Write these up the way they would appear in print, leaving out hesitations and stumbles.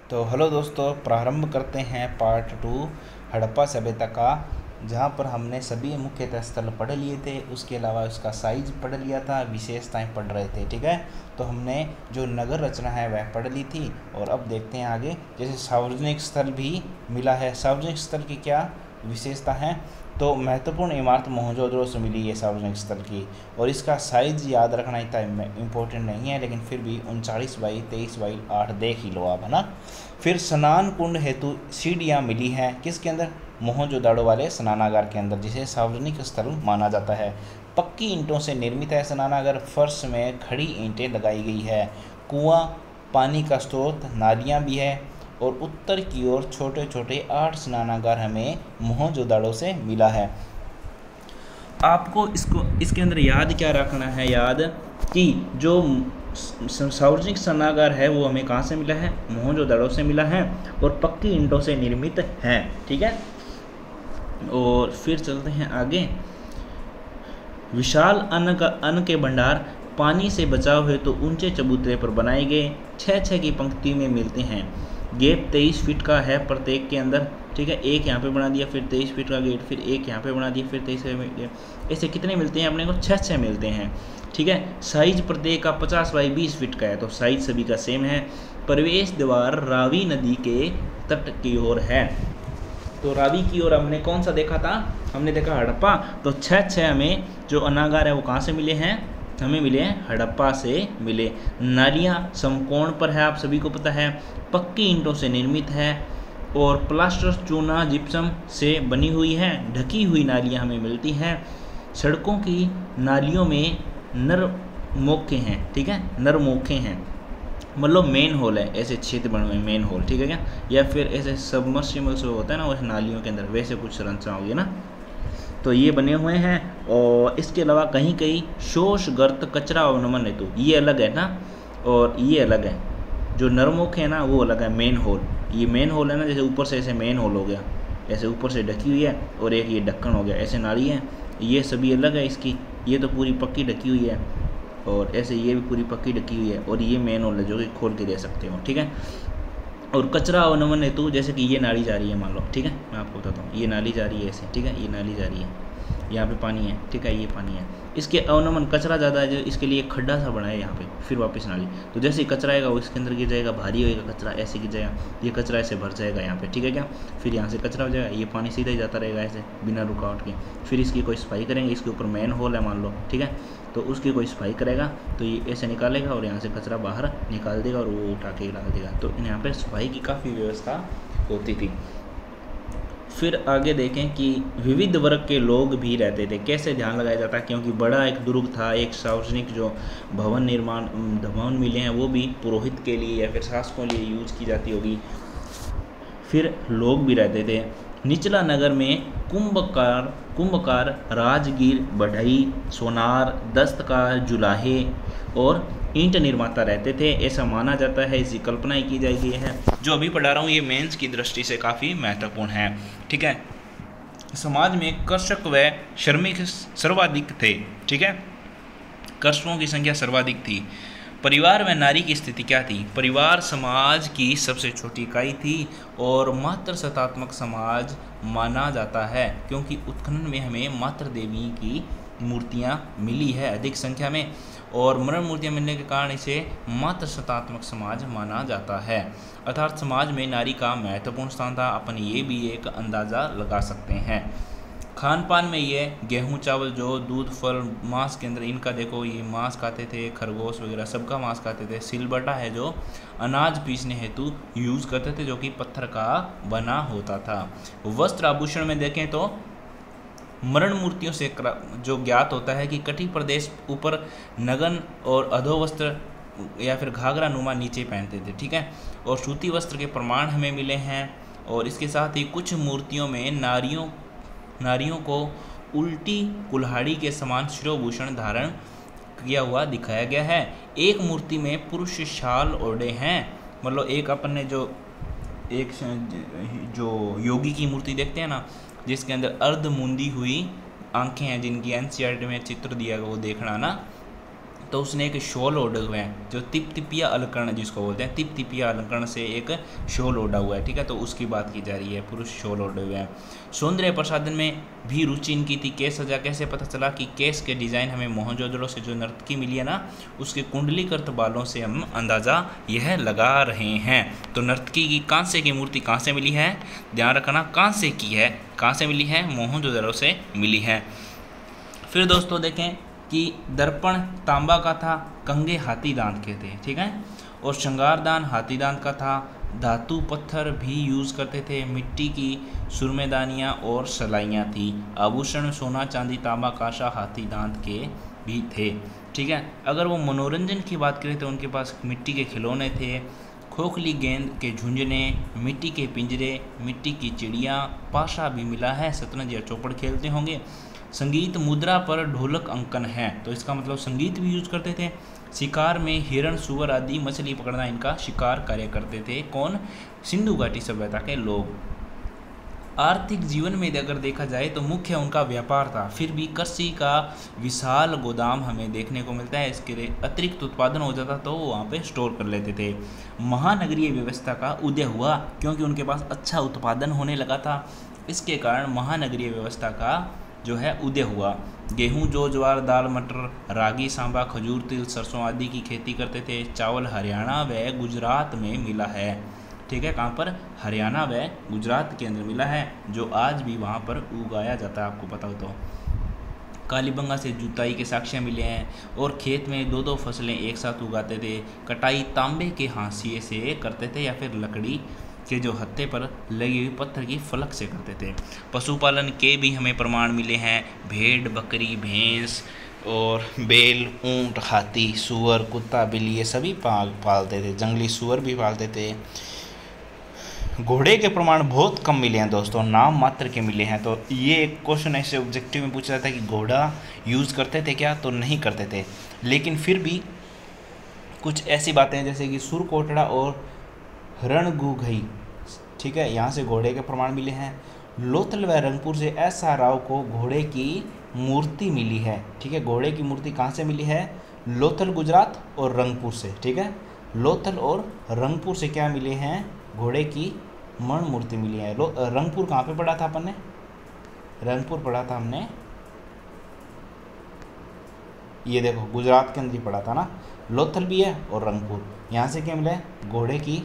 तो हेलो दोस्तों, प्रारंभ करते हैं पार्ट 2 हड़प्पा सभ्यता का, जहाँ पर हमने सभी मुख्यतः स्थल पढ़ लिए थे। उसके अलावा उसका साइज पढ़ लिया था, विशेषताएं पढ़ रहे थे। ठीक है, तो हमने जो नगर रचना है वह पढ़ ली थी। और अब देखते हैं आगे, जैसे सार्वजनिक स्थल भी मिला है। सार्वजनिक स्थल की क्या विशेषता है? तो महत्वपूर्ण इमारत मोहनजोदड़ो से मिली है सार्वजनिक स्थल की, और इसका साइज याद रखना इतना इम्पोर्टेंट नहीं है, लेकिन फिर भी 39 बाई 23 बाई 8 देख ही लो आप, है ना। फिर स्नान कुंड हेतु सीढ़ियाँ मिली हैं किसके अंदर? मोहनजोदड़ो वाले स्नानागार के अंदर, जिसे सार्वजनिक स्थल माना जाता है। पक्की ईंटों से निर्मित है स्नानागार, फर्श में खड़ी ईंटें लगाई गई है। कुआं, पानी का स्रोत, नालियाँ भी है। और उत्तर की ओर छोटे छोटे 8 स्नानागार हमें मोहनजोदड़ो से मिला है। आपको इसके अंदर याद क्या रखना है? याद कि जो सार्वजनिक स्नानागार है वो हमें कहाँ से मिला है? मोहनजोदड़ो से मिला है, और पक्की ईंटों से निर्मित है। ठीक है, और फिर चलते हैं आगे। विशाल अन्न के भंडार पानी से बचाव है तो ऊंचे चबूतरे पर बनाए गए 6-6 की पंक्ति में मिलते हैं। गेट 23 फीट का है प्रत्येक के अंदर। ठीक है, एक यहाँ पे बना दिया, फिर 23 फीट का गेट, फिर एक यहाँ पे बना दिया, फिर 23 फीट। ऐसे कितने मिलते हैं अपने को? 6-6 मिलते हैं। ठीक है, साइज प्रत्येक का 50 बाई 20 फीट का है, तो साइज सभी का सेम है। प्रवेश द्वार रावी नदी के तट की ओर है। तो रावी की ओर हमने कौन सा देखा था? हमने देखा हड़प्पा। तो 6-6 हमें जो अनागार है वो कहाँ से मिले हैं? हमें मिले हैं हड़प्पा से मिले। नालियाँ समकोण पर है, आप सभी को पता है। पक्की ईंटों से निर्मित है, और प्लास्टर चूना जिप्सम से बनी हुई है। ढकी हुई नालियाँ हमें मिलती हैं। सड़कों की नालियों में नरमोखे हैं। ठीक है, नरमोखे हैं, मतलब मेन होल है, ऐसे छेद बने हुए मेन होल। ठीक है क्या? या फिर ऐसे सबमर्सिबल से होता है ना, वैसे नालियों के अंदर वैसे कुछ संरचना होगी ना, तो ये बने हुए हैं। और इसके अलावा कहीं कहीं शोष गर्त कचरा अवनमन हेतु, ये अलग है ना, और ये अलग है। जो नरमुख है ना वो अलग है, मेन होल। ये मेन होल है ना, जैसे ऊपर से ऐसे मेन होल हो गया, ऐसे ऊपर से ढकी हुई है, और एक ये ढक्कन हो गया, ऐसे नाली है। ये सभी अलग है इसकी। ये तो पूरी पक्की ढकी हुई है, और ऐसे ये भी पूरी पक्की ढकी हुई है, और ये मेन होल है जो कि खोल के दे सकते हो। ठीक है, और कचरा अवनमन हेतु, जैसे कि ये नाली जा रही है मान लो। ठीक है, मैं आपको बताता हूँ, ये नाली जा रही है ऐसे। ठीक है, ये नाली जा रही है, यहाँ पे पानी है। ठीक है, ये पानी है, इसके अवनमन कचरा ज़्यादा है, जो इसके लिए खड्डा सा बना है यहाँ पे, फिर वापस नाली। तो जैसे ही कचरा आएगा वो इसके अंदर गिर जाएगा, भारी होएगा कचरा, ऐसे गिर जाएगा, ये कचरा ऐसे भर जाएगा यहाँ पे। ठीक है क्या? फिर यहाँ से कचरा हो जाएगा, ये पानी सीधा ही जाता रहेगा ऐसे बिना रुकावट के। फिर इसकी कोई सफाई करेंगे, इसके ऊपर मेन होल है मान लो। ठीक है, तो उसकी कोई सफाई करेगा तो ये ऐसे निकालेगा, और यहाँ से कचरा बाहर निकाल देगा, और वो उठा के डाल देगा। तो यहाँ पर सफाई की काफ़ी व्यवस्था होती थी। फिर आगे देखें कि विविध वर्ग के लोग भी रहते थे। कैसे ध्यान लगाया जाता है? क्योंकि बड़ा एक दुर्ग था, एक सार्वजनिक जो भवन मिले हैं वो भी पुरोहित के लिए या फिर शासकों लिए यूज की जाती होगी। फिर लोग भी रहते थे। निचला नगर में कुंभकार, राजगीर, बढ़ई, सोनार, दस्तकार, जुलाहे और ईंट निर्माता रहते थे, ऐसा माना जाता है। इसकी कल्पना ही की जा गई है। जो अभी पढ़ा रहा हूँ ये मेंस की दृष्टि से काफ़ी महत्वपूर्ण है। ठीक है, समाज में कृषक व श्रमिक सर्वाधिक थे। ठीक है, कृषकों की संख्या सर्वाधिक थी। परिवार में नारी की स्थिति क्या थी? परिवार समाज की सबसे छोटी इकाई थी, और मातृ सत्तात्मक समाज माना जाता है, क्योंकि उत्खनन में हमें मातृ देवी की मूर्तियाँ मिली है अधिक संख्या में, और मरण मूर्तियाँ मिलने के कारण इसे मातृ सत्तात्मक समाज माना जाता है। अर्थात समाज में नारी का महत्वपूर्ण स्थान था। अपन ये भी एक अंदाज़ा लगा सकते हैं। खान पान में ये गेहूं, चावल, जो दूध, फल, मांस के अंदर इनका देखो, ये मांस खाते थे, खरगोश वगैरह सबका मांस खाते थे। सिलबट्टा है जो अनाज पीसने हेतु यूज़ करते थे, जो कि पत्थर का बना होता था। वस्त्र आभूषण में देखें तो मरण मूर्तियों से जो ज्ञात होता है कि कटी प्रदेश ऊपर नगन और अधोवस्त्र या फिर घाघरा नुमा नीचे पहनते थे। ठीक है, और सूती वस्त्र के प्रमाण हमें मिले हैं। और इसके साथ ही कुछ मूर्तियों में नारियों को उल्टी कुल्हाड़ी के समान शिरोभूषण धारण किया हुआ दिखाया गया है। एक मूर्ति में पुरुष शाल ओढ़े हैं, मतलब एक अपन ने जो योगी की मूर्ति देखते हैं ना, जिसके अंदर अर्ध मूंदी हुई आंखें हैं, जिनकी एनसीईआरटी में चित्र दिया गया वो देखना ना, तो उसने एक शॉल ओढ़े हुए हैं, जो तिपतिपिया अलंकरण जिसको बोलते हैं, तिपतिपिया अलंकरण से एक शॉल ओढ़ा हुआ है, ठीक है। तो उसकी बात की जा रही है, पुरुष शॉल ओढ़े हुए हैं। सौंदर्य प्रसाधन में भी रुचि इनकी थी। केस सजा कैसे पता चला कि केस के डिज़ाइन हमें मोहनजोदड़ो से जो नर्तकी मिली है ना, उसके कुंडलीकृत बालों से हम अंदाज़ा यह लगा रहे हैं। तो नर्तकी की कांसे की मूर्ति कहाँ से मिली है, ध्यान रखना, कांसे की है, कहाँ से मिली है, मोहनजोदड़ो से मिली है। फिर दोस्तों देखें कि दर्पण तांबा का था, कंगे हाथी दांत के थे, ठीक है, और श्रृंगारदान हाथी दांत का था। धातु पत्थर भी यूज़ करते थे, मिट्टी की सुरमेदानियाँ और सलाइयाँ थी। आभूषण सोना चांदी तांबा कांसा हाथी दांत के भी थे, ठीक है। अगर वो मनोरंजन की बात करें तो उनके पास मिट्टी के खिलौने थे, खोखली गेंद के झुंझुने, मिट्टी के पिंजरे, मिट्टी की चिड़िया, पाशा भी मिला है, शतरंज या चौपड़ खेलते होंगे। संगीत मुद्रा पर ढोलक अंकन है, तो इसका मतलब संगीत भी यूज करते थे। शिकार में हिरण सुअर आदि मछली पकड़ना इनका शिकार कार्य करते थे। कौन, सिंधु घाटी सभ्यता के लोग। आर्थिक जीवन में अगर देखा जाए तो मुख्य उनका व्यापार था, फिर भी कृषि का विशाल गोदाम हमें देखने को मिलता है। इसके लिए अतिरिक्त उत्पादन हो जाता तो वो वहाँ पे स्टोर कर लेते थे। महानगरीय व्यवस्था का उदय हुआ क्योंकि उनके पास अच्छा उत्पादन होने लगा था, इसके कारण महानगरीय व्यवस्था का जो है उदय हुआ। गेहूं, जौ, ज्वार, दाल, मटर, रागी, सांबा, खजूर, तिल, सरसों आदि की खेती करते थे। चावल हरियाणा व गुजरात में मिला है, ठीक है, कहाँ पर, हरियाणा व गुजरात के अंदर मिला है, जो आज भी वहाँ पर उगाया जाता है, आपको पता हो तो। कालीबंगा से जुताई के साक्ष्य मिले हैं, और खेत में दो दो फसलें एक साथ उगाते थे। कटाई तांबे के हाशिए से करते थे या फिर लकड़ी के जो हत्थे पर लगी हुई पत्थर की फलक से करते थे। पशुपालन के भी हमें प्रमाण मिले हैं। भेड़, बकरी, भैंस और बैल, ऊंट, हाथी, सूअर, कुत्ता, बिल्ली ये सभी पालते थे। जंगली सूअर भी पालते थे। घोड़े के प्रमाण बहुत कम मिले हैं दोस्तों, नाम मात्र के मिले हैं। तो ये एक क्वेश्चन ऐसे ऑब्जेक्टिव में पूछा जाता है कि घोड़ा यूज़ करते थे क्या, तो नहीं करते थे, लेकिन फिर भी कुछ ऐसी बातें हैं जैसे कि सुरकोटड़ा और रणगुघई, ठीक है, यहाँ से घोड़े के प्रमाण मिले हैं। लोथल व रंगपुर से एस.आर. राव को घोड़े की मूर्ति मिली है, ठीक है। घोड़े की मूर्ति कहाँ से मिली है, लोथल गुजरात और रंगपुर से, ठीक है। लोथल और रंगपुर से क्या मिले हैं, घोड़े की मण मूर्ति मिली है। रंगपुर कहाँ पे पढ़ा था अपन ने, रंगपुर पढ़ा था हमने, ये देखो गुजरात के अंदर ही पढ़ा था ना। लोथल भी है और रंगपुर, यहाँ से क्या मिला है, घोड़े की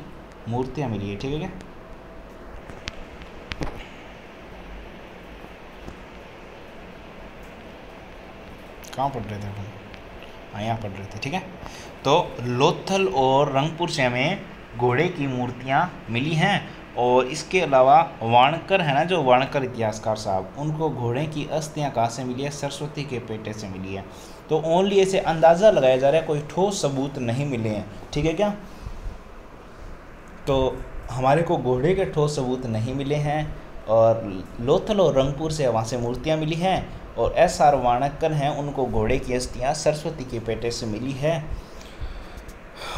मूर्तियाँ मिली है, ठीक है क्या। कहाँ पढ़ रहे थे अपन, हाँ यहाँ पढ़ रहे थे, ठीक है। तो लोथल और रंगपुर से हमें घोड़े की मूर्तियाँ मिली हैं, और इसके अलावा वाणकर है ना, जो वाणकर इतिहासकार साहब, उनको घोड़े की अस्थियाँ कहाँ से मिली है, सरस्वती के पेटे से मिली है। तो ओनली ऐसे अंदाज़ा लगाया जा रहा है, कोई ठोस सबूत नहीं मिले हैं, ठीक है क्या। तो हमारे को घोड़े के ठोस सबूत नहीं मिले हैं, और लोथल और रंगपुर से वहाँ से मूर्तियाँ मिली हैं, और एस.आर. वाणकर हैं, उनको घोड़े की अस्थियाँ सरस्वती के पेटे से मिली है।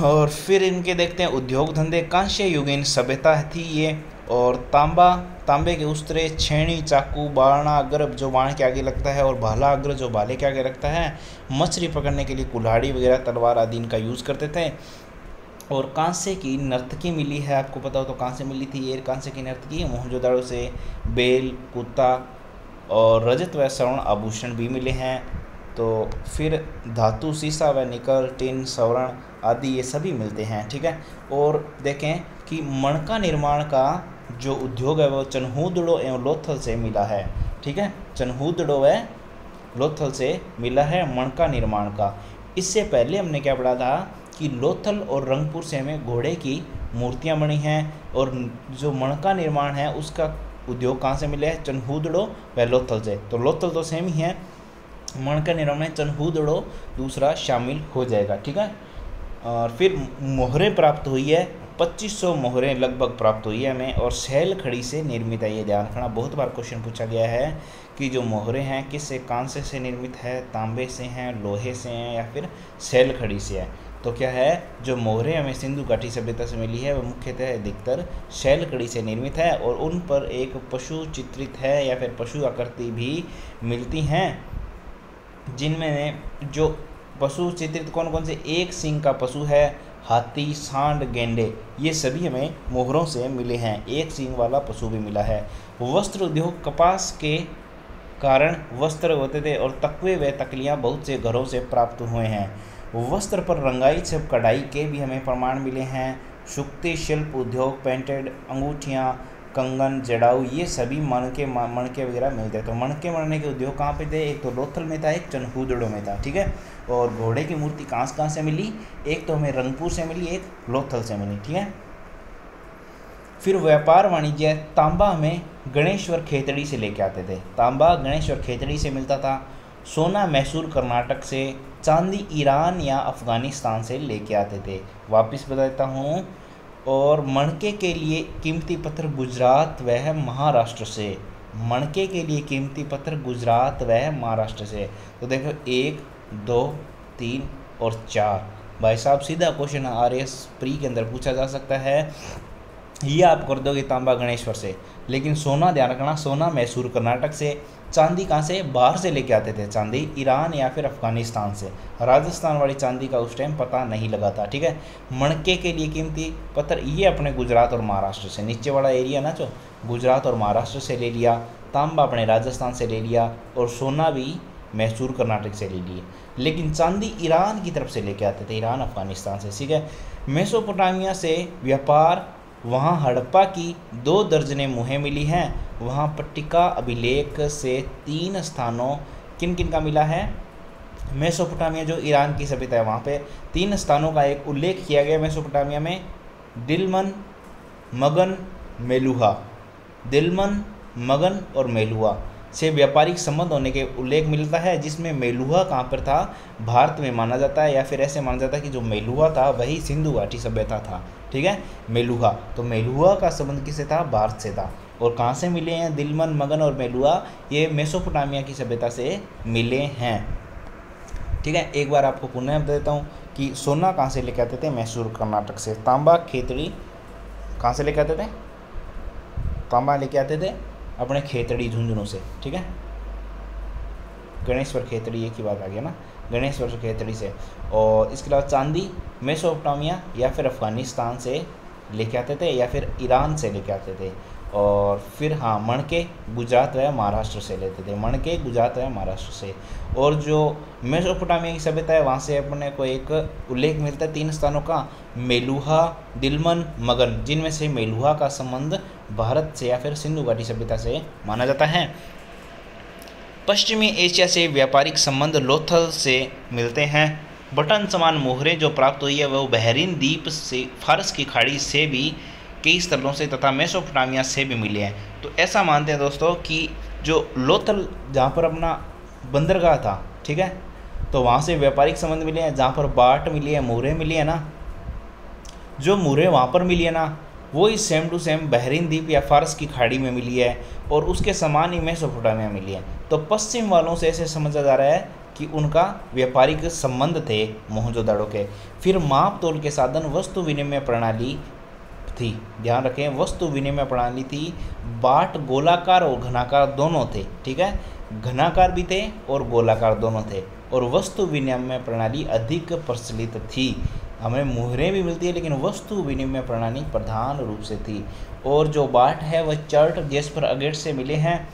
और फिर इनके देखते हैं उद्योग धंधे। कांस्य युगीन सभ्यता थी ये, और तांबे के उस्तरे, छेनी, चाकू, बाणा, गर्भ जो बाण के आगे लगता है, और भाला अग्र जो भाले के आगे रखता है। मछली पकड़ने के लिए कुल्हाड़ी वगैरह, तलवार आदि इनका यूज़ करते थे। और कांसे की नर्तकी मिली है, आपको पता हो तो कहाँ से मिली थी ये कांसे की नर्तकी, मोहनजोदड़ो से। बेल, कुत्ता और रजत व स्वर्ण आभूषण भी मिले हैं। तो फिर धातु, शीशा व निकल, टिन, स्वर्ण आदि ये सभी मिलते हैं, ठीक है। और देखें कि मणका निर्माण का जो उद्योग है वो चनहूदड़ो एवं लोथल से मिला है, ठीक है। चनहूदड़ो व लोथल से मिला है मणका निर्माण का। इससे पहले हमने क्या पढ़ा था कि लोथल और रंगपुर से हमें घोड़े की मूर्तियाँ बनी हैं, और जो मणका निर्माण है उसका उद्योग कहाँ से मिले हैं, चनहूदड़ो व लोथल से। तो लोथल तो सेम ही है, मणका निर्माण में चनहूदड़ो दूसरा शामिल हो जाएगा, ठीक है। और फिर मोहरें प्राप्त हुई है, 2500 मोहरें लगभग प्राप्त हुई है हमें, और शैल खड़ी से निर्मित है। ये ध्यान रखना, बहुत बार क्वेश्चन पूछा गया है कि जो मोहरें हैं किससे, कांसे से निर्मित है, तांबे से हैं, लोहे से हैं, या फिर शैल खड़ी से है। तो क्या है, जो मोहरें हमें सिंधु घाटी सभ्यता से मिली है वो मुख्यतः अधिकतर शैल कड़ी से निर्मित है, और उन पर एक पशु चित्रित है या फिर पशु आकृति भी मिलती हैं, जिनमें जो पशु चित्रित कौन कौन से, एक सींग का पशु है, हाथी, सांड, गेंडे, ये सभी हमें मोहरों से मिले हैं। एक सींग वाला पशु भी मिला है। वस्त्र उद्योग, कपास के कारण वस्त्र होते थे और तकवे व तकलियाँ बहुत से घरों से प्राप्त हुए हैं। वस्त्र पर रंगाई छप कढ़ाई के भी हमें प्रमाण मिले हैं। सुक्ति शिल्प उद्योग, पेंटेड अंगूठियाँ, कंगन, जड़ाऊ, ये सभी मणके वगैरह मिलते हैं। तो मणके मरने के उद्योग कहाँ पे थे, एक तो लोथल में था, एक चनहूदड़ो में था, ठीक है। और घोड़े की मूर्ति कहाँ से मिली, एक तो हमें रंगपुर से मिली, एक लोथल से मिली, ठीक है। फिर व्यापार वाणिज्य, तांबा हमें गणेश्वर खेतड़ी से लेके आते थे, तांबा गणेश्वर खेतड़ी से मिलता था। सोना मैसूर कर्नाटक से, चांदी ईरान या अफ़गानिस्तान से लेके आते थे। वापस बता देता हूँ। और मणके के लिए कीमती पत्थर गुजरात व महाराष्ट्र से, मणके के लिए कीमती पत्थर गुजरात व महाराष्ट्र से। तो देखो 1, 2, 3 और 4, भाई साहब सीधा क्वेश्चन RS प्री के अंदर पूछा जा सकता है। ये आप कर दोगे तांबा गणेश्वर से, लेकिन सोना ध्यान रखना, सोना मैसूर कर्नाटक से। चांदी कहाँ से, बाहर से लेके आते थे चांदी, ईरान या फिर अफगानिस्तान से। राजस्थान वाली चांदी का उस टाइम पता नहीं लगा था, ठीक है। मणके के लिए कीमती पत्थर ये अपने गुजरात और महाराष्ट्र से, नीचे वाला एरिया ना जो गुजरात और महाराष्ट्र से ले लिया। तांबा अपने राजस्थान से ले लिया और सोना भी मैसूर कर्नाटक से ले लिए। लेकिन चांदी ईरान की तरफ से लेके आते थे, ईरान अफगानिस्तान से, ठीक है। मेसोपोटामिया से व्यापार, वहाँ हड़प्पा की 2 दर्जनें मुहें मिली हैं। वहाँ पट्टिका अभिलेख से 3 स्थानों किन किन का मिला है, मेसोपोटामिया जो ईरान की सभ्यता है वहाँ पे 3 स्थानों का एक उल्लेख किया गया मेसोपोटामिया में। दिलमन, मगन, मेलुहा, दिलमन, मगन और मेलुहा से व्यापारिक संबंध होने के उल्लेख मिलता है, जिसमें मेलुहा कहाँ पर था, भारत में माना जाता है, या फिर ऐसे माना जाता है कि जो मेलुहा था वही सिंधु घाटी सभ्यता था, ठीक है। मेलुहा, तो मेलुहा का संबंध किससे था, भारत से था। और कहाँ से मिले हैं, दिलमन, मगन और मेलुहा, ये मेसोपोटामिया की सभ्यता से मिले हैं, ठीक है। एक बार आपको पुनः बता देता हूँ कि सोना कहाँ से लेके आते थे, मैसूर कर्नाटक से। तांबा खेतड़ी कहाँ से लेके आते थे, तांबा लेके आते थे अपने खेतड़ी झुंझुनू से, ठीक है। गणेश्वर खेतड़ी एक ही बात आ गया ना, गणेश्वर खेतड़ी से। और इसके अलावा चांदी मेसोपोटामिया या फिर अफ़गानिस्तान से लेके आते थे या फिर ईरान से लेके आते थे। और फिर हाँ, मणके गुजरात व महाराष्ट्र से लेते थे, मणके गुजरात व महाराष्ट्र से। और जो मेसोपोटामिया की सभ्यता है वहाँ से अपने को एक उल्लेख मिलता है 3 स्थानों का, मेलुहा, दिलमन, मगन, जिनमें से मेलुहा का संबंध भारत से या फिर सिंधु घाटी सभ्यता से माना जाता है। पश्चिमी एशिया से व्यापारिक संबंध लोथल से मिलते हैं। बटन समान मोहरें जो प्राप्त हुई है वह बहरीन द्वीप से, फारस की खाड़ी से भी कई स्थलों से तथा मेसोपोटामिया से भी मिले हैं। तो ऐसा मानते हैं दोस्तों कि जो लोथल जहाँ पर अपना बंदरगाह था, ठीक है, तो वहाँ से व्यापारिक संबंध मिले हैं। जहाँ पर बाट मिली है, मोहरें मिली है ना, जो मोहरें वहाँ पर मिली है ना, वो ही सेम टू सेम बहरीन द्वीप या फारस की खाड़ी में मिली है और उसके समान ही मेसोपोटामिया में मिली है। तो पश्चिम वालों से ऐसे समझा जा रहा है कि उनका व्यापारिक संबंध थे मोहनजोदाड़ो के। फिर माप तोल के साधन, वस्तु विनिमय प्रणाली थी, ध्यान रखें, वस्तु विनिमय प्रणाली थी। बाट गोलाकार और घनाकार दोनों थे, ठीक है, घनाकार भी थे और गोलाकार दोनों थे। और वस्तु विनिमय प्रणाली अधिक प्रचलित थी। हमें मुहरें भी मिलती है लेकिन वस्तु विनिमय प्रणाली प्रधान रूप से थी। और जो बाट है वह चर्ट, जेस्पर, अगेट से मिले हैं।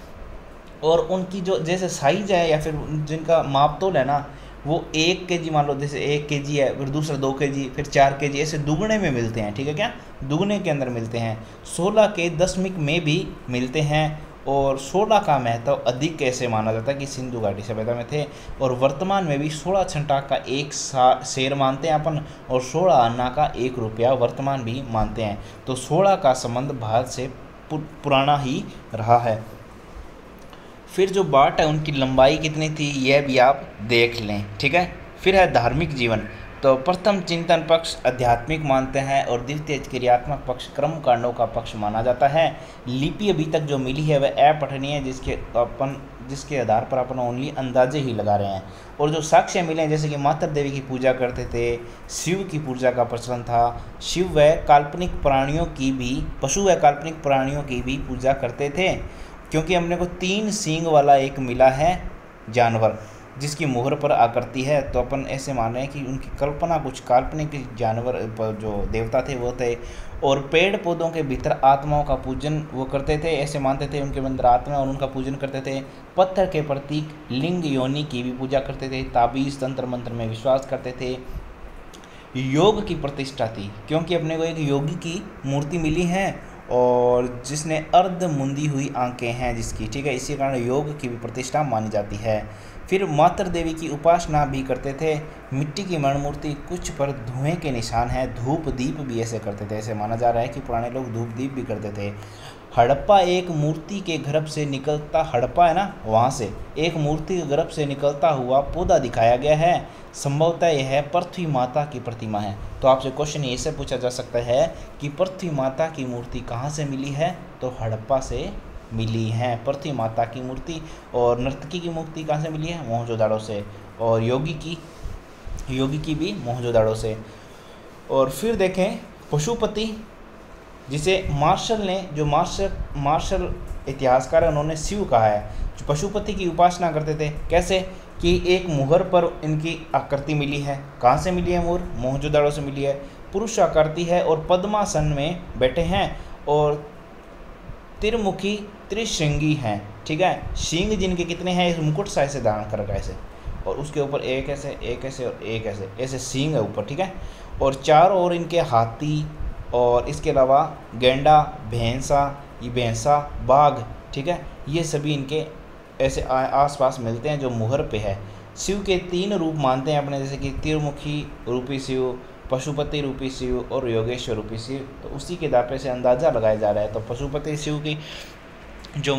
और उनकी जो जैसे साइज है या फिर जिनका मापतोल है ना, वो 1 kg मान लो, जैसे 1 kg है, फिर दूसरा 2 kg, फिर 4 kg, ऐसे दुगने में मिलते हैं, ठीक है, क्या दुगने के अंदर मिलते हैं। 16 के दशमिक में भी मिलते हैं। और 16 का महत्व अधिक कैसे माना जाता है कि सिंधु घाटी सभ्यता में थे। और वर्तमान में भी 16 छंटा का 1 शेर मानते हैं अपन, और 16 आना का 1 रुपया वर्तमान भी मानते हैं। तो 16 का संबंध भारत से पुराना ही रहा है। फिर जो बाट है उनकी लंबाई कितनी थी यह भी आप देख लें, ठीक है। फिर है धार्मिक जीवन। तो प्रथम चिंतन पक्ष आध्यात्मिक मानते हैं और द्वितीय क्रियात्मक पक्ष कर्म कांडों का पक्ष माना जाता है। लिपि अभी तक जो मिली है वह अपठनीय है, जिसके आधार पर अपन ओनली अंदाजे ही लगा रहे हैं। और जो साक्ष्य मिले हैं, जैसे कि माता देवी की पूजा करते थे, शिव की पूजा का प्रचलन था, शिव व काल्पनिक प्राणियों की भी, पशु व काल्पनिक प्राणियों की भी पूजा करते थे। क्योंकि हमने को 3 सींग वाला एक मिला है जानवर, जिसकी मुहर पर आकृति है, तो अपन ऐसे मान रहे हैं कि उनकी कल्पना कुछ काल्पनिक जानवर जो देवता थे वो थे। और पेड़ पौधों के भीतर आत्माओं का पूजन वो करते थे, ऐसे मानते थे उनके अंदर आत्मा और उनका पूजन करते थे। पत्थर के प्रतीक लिंग योनि की भी पूजा करते थे। ताबीज़ तंत्र मंत्र में विश्वास करते थे। योग की प्रतिष्ठा थी, क्योंकि अपने को एक योगी की मूर्ति मिली है और जिसने अर्ध मुंदी हुई आंखें हैं जिसकी, ठीक है, इसी कारण योग की भी प्रतिष्ठा मानी जाती है। फिर मातृ देवी की उपासना भी करते थे। मिट्टी की मण मूर्ति, कुछ पर धुएं के निशान हैं। धूप दीप भी ऐसे करते थे, ऐसे माना जा रहा है कि पुराने लोग धूप दीप भी करते थे। हड़प्पा एक मूर्ति के गर्भ से निकलता, हड़प्पा है ना, वहाँ से एक मूर्ति के गर्भ से निकलता हुआ पौधा दिखाया गया है। संभवतः यह पृथ्वी माता की प्रतिमा है। तो आपसे क्वेश्चन ऐसे पूछा जा सकता है कि पृथ्वी माता की मूर्ति कहाँ से मिली है, तो हड़प्पा से मिली है पृथ्वी माता की मूर्ति। और नर्तकी की मूर्ति कहाँ से मिली है, मोहनजोदाड़ो से। और योगी की भी मोहनजोदाड़ो से। और फिर देखें पशुपति, जिसे मार्शल ने, जो मार्शल इतिहासकार है, उन्होंने शिव कहा है। जो पशुपति की उपासना करते थे, कैसे कि एक मुहर पर इनकी आकृति मिली है। कहाँ से मिली है मुहर, मोहनजोदाड़ो से मिली है। पुरुष आकृति है और पद्मासन में बैठे हैं और त्रिमुखी त्रिशृंगी हैं, ठीक है। सींग जिनके कितने हैं, इस मुकुट सा ऐसे धारण कर रखा है ऐसे, और उसके ऊपर एक ऐसे और एक ऐसे सींग है ऊपर, ठीक है। और चारों ओर इनके हाथी और इसके अलावा गेंडा, भैंसा, बाघ, ठीक है, ये सभी इनके ऐसे आसपास मिलते हैं जो मुहर पे है। शिव के 3 रूप मानते हैं अपने, जैसे कि त्रिमुखी रूपी शिव, पशुपति रूपी शिव और योगेश्वर रूपी शिव। तो उसी के दापे से अंदाज़ा लगाया जा रहा है। तो पशुपति शिव की जो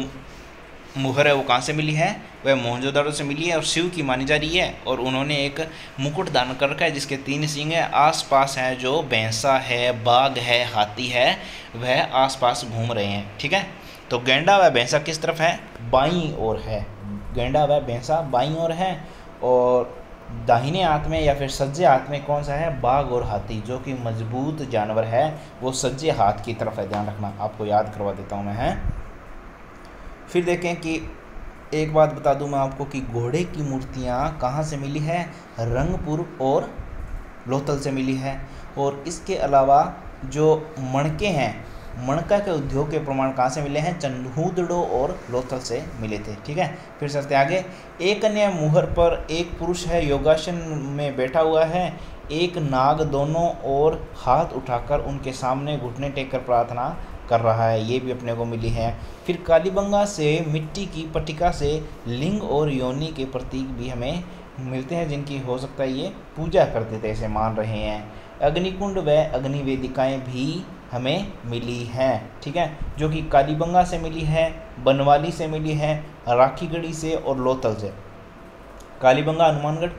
मुहर है वो कहाँ से मिली है, वह मोहनजोदाड़ो से मिली है और शिव की मानी जा रही है। और उन्होंने एक मुकुट धारण कर रखा है जिसके 3 सींग हैं। आसपास हैं जो भैंसा है, बाघ है, हाथी है, वह आसपास घूम रहे हैं, ठीक है। तो गेंडा व भैंसा किस तरफ है, बाईं ओर है। गेंडा व भैंसा बाईं ओर है। और दाहिने हाथ में या फिर सज्जे हाथ में कौन सा है, बाघ और हाथी, जो कि मजबूत जानवर है, वो सज्जे हाथ की तरफ है। ध्यान रखना, आपको याद करवा देता हूँ मैं, है। फिर देखें कि एक बात बता दूं मैं आपको कि घोड़े की मूर्तियाँ कहाँ से मिली है, रंगपुर और लोथल से मिली है। और इसके अलावा जो मणके हैं, मणका के उद्योग के प्रमाण कहाँ से मिले हैं, चंदूदड़ो और लोथल से मिले थे, ठीक है। फिर चलते आगे। एक अन्य मुहर पर एक पुरुष है, योगासन में बैठा हुआ है। एक नाग दोनों ओर हाथ उठाकर उनके सामने घुटने टेक कर प्रार्थना कर रहा है, ये भी अपने को मिली है। फिर कालीबंगा से मिट्टी की पट्टिका से लिंग और योनि के प्रतीक भी हमें मिलते हैं, जिनकी हो सकता है ये पूजा करते थे, ऐसे मान रहे हैं। अग्निकुंड व अग्निवेदिकाएं भी हमें मिली हैं, ठीक है, जो कि कालीबंगा से मिली है, बनवाली से मिली है, राखीगढ़ी से और लोथल से। कालीबंगा हनुमानगढ़,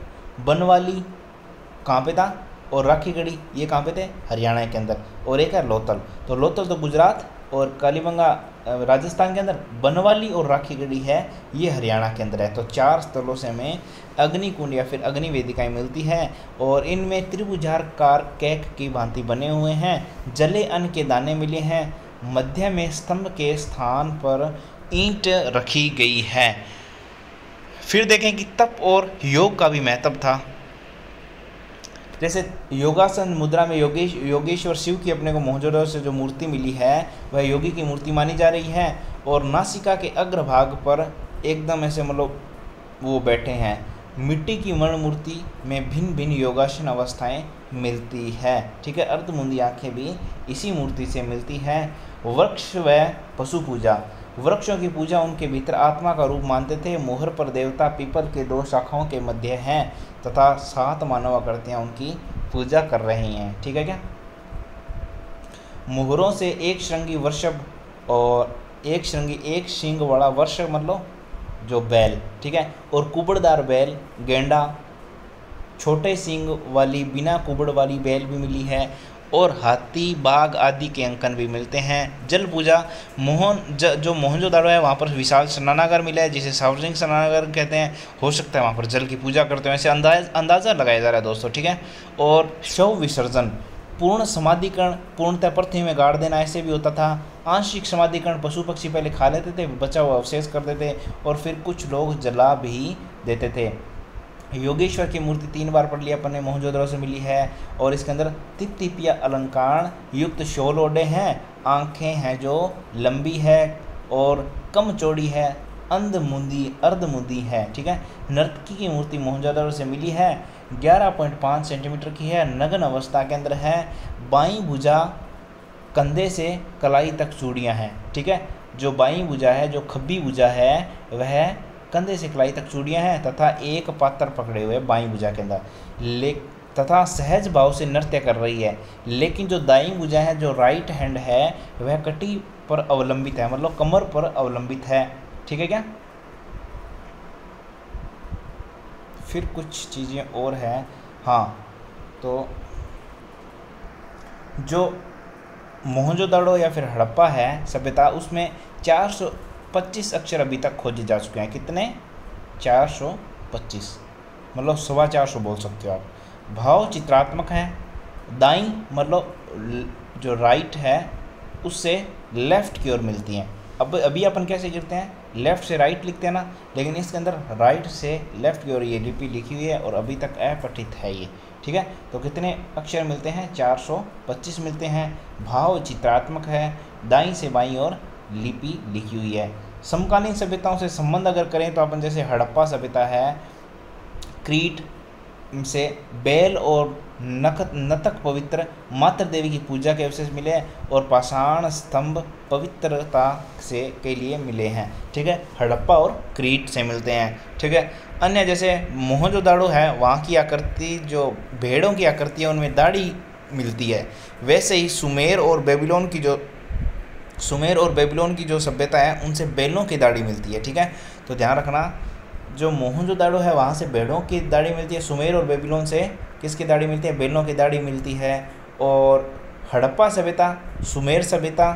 बनवाली कहाँ पे था, और राखीगढ़ी ये कहाँ पे थे, हरियाणा के अंदर। और एक है लोथल, तो लोथल तो गुजरात और कालीबंगा राजस्थान के अंदर, बनवाली और राखीगढ़ी है ये हरियाणा के अंदर है। तो 4 स्थलों से हमें अग्निकुंड या फिर अग्निवेदिकाएं मिलती हैं। और इनमें त्रिभुजाकार कैक की भांति बने हुए हैं। जले अन्न के दाने मिले हैं। मध्य में स्तंभ के स्थान पर ईंट रखी गई है। फिर देखें कि तप और योग का भी महत्व था। जैसे योगासन मुद्रा में योगेश्वर शिव की अपने को मोहनजोदड़ो से जो मूर्ति मिली है वह योगी की मूर्ति मानी जा रही है। और नासिका के अग्रभाग पर एकदम ऐसे मतलब वो बैठे हैं। मिट्टी की मण मूर्ति में भिन्न भिन्न योगासन अवस्थाएं मिलती है, ठीक है। अर्धमुंदी आंखें भी इसी मूर्ति से मिलती है। वृक्ष व पशु पूजा, वृक्षों की पूजा उनके भीतर आत्मा का रूप मानते थे। मोहर पर देवता पीपल के 2 शाखाओं के मध्य हैं तथा 7 मानव आकृतियाँ उनकी पूजा कर रही हैं, ठीक है क्या। मोहरों से एक श्रृंगी वृषभ और एक श्रृंगी एक सींग वाला वृषभ मतलब जो बैल, ठीक है। और कुबड़दार बैल, गेंडा, छोटे सींग वाली बिना कुबड़ वाली बैल भी मिली है। और हाथी, बाघ आदि के अंकन भी मिलते हैं। जल पूजा जो मोहनजोदाड़ो है वहाँ पर विशाल स्नानागार मिला है, जिसे सार्वजनिक स्नानागार कहते हैं। हो सकता है वहाँ पर जल की पूजा करते हैं, ऐसे अंदाज़ा लगाया जा रहा है दोस्तों, ठीक है। और शव विसर्जन, पूर्ण समाधिकरण, पूर्णतः पृथ्वी में गाड़ देना, ऐसे भी होता था। आंशिक समाधिकरण, पशु पक्षी पहले खा लेते थे, बचा हुआ अवशेष कर देते और फिर कुछ लोग जला भी देते थे। योगेश्वर की मूर्ति 3 बार पढ़ लिया अपन ने, मोहनजोदड़ो से मिली है। और इसके अंदर तिप्तिपिया अलंकार युक्त शोल ओढ़े हैं, आंखें हैं जो लंबी है और कम चौड़ी है, अंधमुंदी अर्धमुंदी है। ठीक है, नर्तकी की मूर्ति मोहनजोदड़ो से मिली है, 11.5 सेंटीमीटर की है, नग्न अवस्था के अंदर है, बाईं भुजा कंधे से कलाई तक चूड़ियाँ हैं। ठीक है, जो बाईं भुजा है, जो खब्बी भुजा है, वह कंधे से कलाई तक चूड़ियाँ हैं तथा एक पात्र पकड़े हुए बाईं भुजा के अंदर तथा सहज भाव से नृत्य कर रही है। लेकिन जो दाईं भुजा है, जो राइट हैंड है, वह कटी पर अवलंबित है, मतलब कमर पर अवलंबित है। ठीक है क्या? फिर कुछ चीज़ें और हैं। हाँ, तो जो मोहनजोदड़ो या फिर हड़प्पा है सभ्यता, उसमें 425 अक्षर अभी तक खोजे जा चुके हैं। कितने? 425, मतलब 425 बोल सकते हो आप। भाव चित्रात्मक है, दाईं मतलब जो राइट है उससे लेफ़्ट की ओर मिलती हैं। अब अभी अपन कैसे गिरते हैं? लेफ़्ट से राइट लिखते हैं ना, लेकिन इसके अंदर राइट से लेफ़्ट की ओर ये लिपि लिखी हुई है और अभी तक अपठित है ये। ठीक है, तो कितने अक्षर मिलते हैं? 425 मिलते हैं। भाव चित्रात्मक है, दाईं से बाईं ओर लिपि लिखी हुई है। समकालीन सभ्यताओं से संबंध अगर करें तो अपन जैसे हड़प्पा सभ्यता है, क्रीट से बेल और नतक पवित्र मातृ देवी की पूजा के अवशेष मिले और पाषाण स्तंभ पवित्रता से के लिए मिले हैं। ठीक है, हड़प्पा और क्रीट से मिलते हैं। ठीक है, अन्य जैसे मोहनजोदड़ो है, वहाँ की आकृति जो भेड़ों की आकृति है उनमें दाढ़ी मिलती है। वैसे ही सुमेर और बेबीलोन की जो सभ्यता है उनसे बैलों की दाढ़ी मिलती है। ठीक है, तो ध्यान रखना, जो मोहनजोदड़ो है वहाँ से भेड़ों की दाढ़ी मिलती है, सुमेर और बेबीलोन से किसकी दाढ़ी मिलती है? बैलों की दाढ़ी मिलती है। और हड़प्पा सभ्यता, सुमेर सभ्यता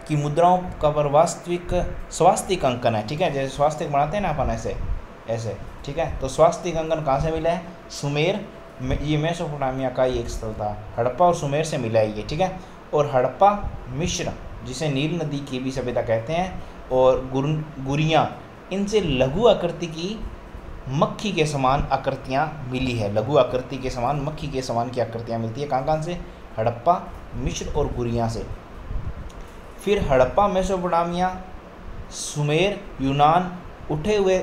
की मुद्राओं का पर वास्तविक स्वास्तिक अंकन है। ठीक है, जैसे स्वास्तिक बनाते हैं ना अपन ऐसे। ठीक है, तो स्वास्तिक अंकन कहाँ से मिला है? सुमेर, ये मेसोपोटामिया का ही एक स्थल था, हड़प्पा और सुमेर से मिला है ये। ठीक है, और हड़प्पा मिश्र, जिसे नील नदी की भी सभ्यता कहते हैं, और गुरियाँ, इनसे लघु आकृति की मक्खी के समान आकृतियाँ मिली है। लघु आकृति के समान, मक्खी के समान की आकृतियाँ मिलती है। कहाँ से? हड़प्पा, मिस्र और गुरियाँ से। फिर हड़प्पा, मेसोपोटामिया, सुमेर, यूनान, उठे हुए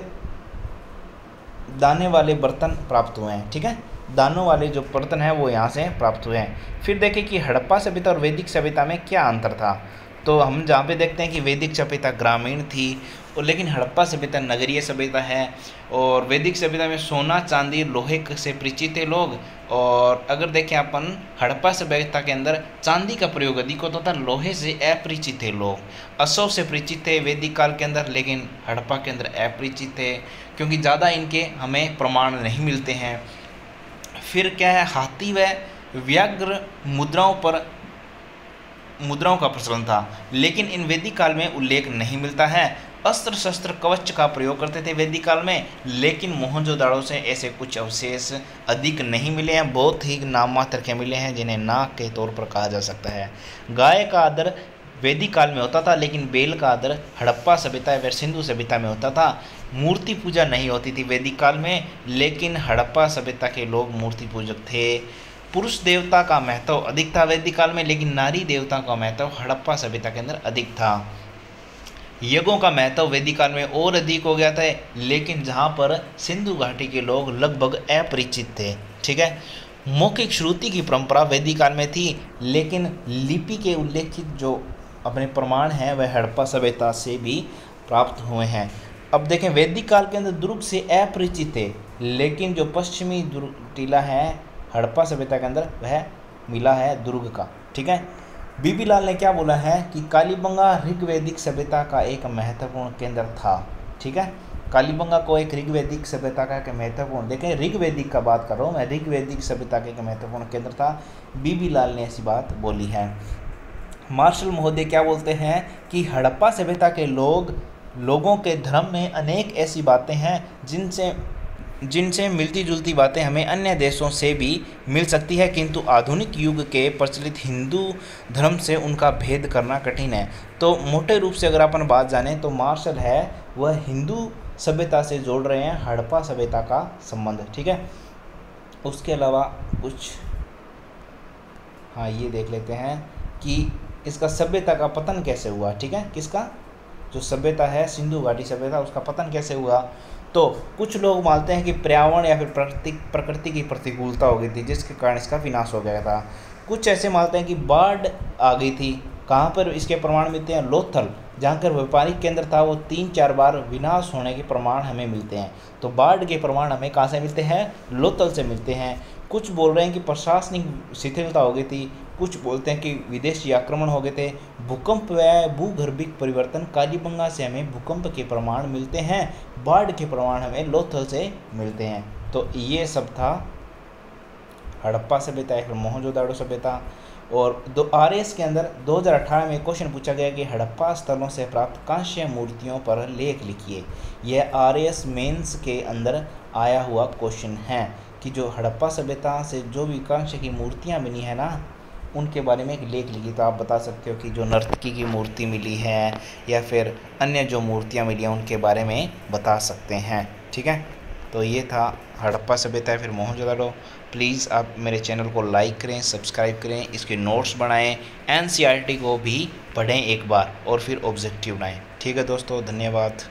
दाने वाले बर्तन प्राप्त हुए हैं। ठीक है, दानों वाले जो बर्तन हैं वो यहाँ से प्राप्त हुए हैं। फिर देखें कि हड़प्पा सभ्यता और वैदिक सभ्यता में क्या अंतर था। तो हम जहाँ पे देखते हैं कि वैदिक सभ्यता ग्रामीण थी, और लेकिन हड़प्पा सभ्यता नगरीय सभ्यता है। और वैदिक सभ्यता में सोना, चांदी, लोहे से परिचित थे लोग। और अगर देखें अपन हड़प्पा सभ्यता के अंदर चांदी का प्रयोग अधिक होता था, लोहे से अपरिचित थे लोग। अशोक से परिचित थे वैदिक काल के अंदर, लेकिन हड़प्पा के अंदर अपरिचित थे, क्योंकि ज़्यादा इनके हमें प्रमाण नहीं मिलते हैं। फिर क्या है? हाथी व व्याघ्र मुद्राओं का प्रचलन था, लेकिन इन वैदिक काल में उल्लेख नहीं मिलता है। अस्त्र शस्त्र कवच का प्रयोग करते थे वैदिक काल में, लेकिन मोहनजोदड़ो से ऐसे कुछ अवशेष अधिक नहीं मिले हैं, बहुत ही नाम मात्र के मिले हैं, जिन्हें नाक के तौर पर कहा जा सकता है। गाय का आदर वैदिक काल में होता था, लेकिन बैल का आदर हड़प्पा सभ्यता व सिंधु सभ्यता में होता था। मूर्ति पूजा नहीं होती थी वैदिक काल में, लेकिन हड़प्पा सभ्यता के लोग मूर्ति पूजक थे। पुरुष देवता का महत्व अधिक था वैदिक काल में, लेकिन नारी देवता का महत्व हड़प्पा सभ्यता के अंदर अधिक था। यज्ञों का महत्व वैदिक काल में और अधिक हो गया था, लेकिन जहाँ पर सिंधु घाटी के लोग लगभग अपरिचित थे। ठीक है, मौखिक श्रुति की परंपरा वैदिक काल में थी, लेकिन लिपि के उल्लेखित जो अपने प्रमाण हैं वह हड़प्पा सभ्यता से भी प्राप्त हुए हैं। अब देखें, वैदिक काल के अंदर दुर्ग से अपरिचित थे, लेकिन जो पश्चिमी दुर्ग टीला है हड़प्पा सभ्यता के अंदर वह मिला है दुर्ग का। ठीक है, बीबी लाल ने क्या बोला है कि कालीबंगा ऋग्वैदिक सभ्यता का एक महत्वपूर्ण केंद्र था। ठीक है, कालीबंगा को एक ऋग्वैदिक सभ्यता का एक महत्वपूर्ण, देखें ऋग्वैदिक का बात कर रहा हूँ मैं, ऋग्वैदिक सभ्यता का एक महत्वपूर्ण केंद्र था। बीबी लाल ने ऐसी बात बोली है। मार्शल महोदय क्या बोलते हैं कि हड़प्पा सभ्यता के लोगों के धर्म में अनेक ऐसी बातें हैं जिनसे मिलती जुलती बातें हमें अन्य देशों से भी मिल सकती है, किंतु आधुनिक युग के प्रचलित हिंदू धर्म से उनका भेद करना कठिन है। तो मोटे रूप से अगर अपन बात जानें तो मार्शल है वह हिंदू सभ्यता से जोड़ रहे हैं हड़प्पा सभ्यता का संबंध। ठीक है, उसके अलावा कुछ हाँ ये देख लेते हैं कि इसका सभ्यता का पतन कैसे हुआ। ठीक है, किसका, जो सभ्यता है सिंधु घाटी सभ्यता, उसका पतन कैसे हुआ। तो कुछ लोग मानते हैं कि पर्यावरण या फिर प्रकृति की प्रतिकूलता हो गई थी जिसके कारण इसका विनाश हो गया था। कुछ ऐसे मानते हैं कि बाढ़ आ गई थी। कहाँ पर इसके प्रमाण मिलते हैं, लोथल, जहाँ पर व्यापारिक केंद्र था वो 3-4 बार विनाश होने के प्रमाण हमें मिलते हैं। तो बाढ़ के प्रमाण हमें कहाँ से मिलते हैं, लोथल से मिलते हैं। कुछ बोल रहे हैं कि प्रशासनिक शिथिलता हो गई थी, कुछ बोलते हैं कि विदेशी आक्रमण हो गए थे। भूकंप व भूगर्भिक परिवर्तन, कालीबंगा से हमें भूकंप के प्रमाण मिलते हैं, बाढ़ के प्रमाण हमें लोथल से मिलते हैं। तो ये सब था हड़प्पा सभ्यता या फिर मोहनजोदाड़ो सभ्यता। और RAS के अंदर 2018 में क्वेश्चन पूछा गया कि हड़प्पा स्थलों से प्राप्त कांस्य मूर्तियों पर लेख लिखिए। यह RAS मेंस के अंदर आया हुआ क्वेश्चन है कि जो हड़प्पा सभ्यता से जो भी कांस्य की मूर्तियाँ बनी है ना, उनके बारे में एक लेख लिखी। तो आप बता सकते हो कि जो नर्तकी की मूर्ति मिली है या फिर अन्य जो मूर्तियाँ मिली हैं उनके बारे में बता सकते हैं। ठीक है, तो ये था हड़प्पा सभ्यता या फिर मोहनजोदाड़ो। प्लीज़ आप मेरे चैनल को लाइक करें, सब्सक्राइब करें, इसके नोट्स बनाएं, NCERT को भी पढ़ें एक बार और फिर ऑब्जेक्टिव बनाएं। ठीक है दोस्तों, धन्यवाद।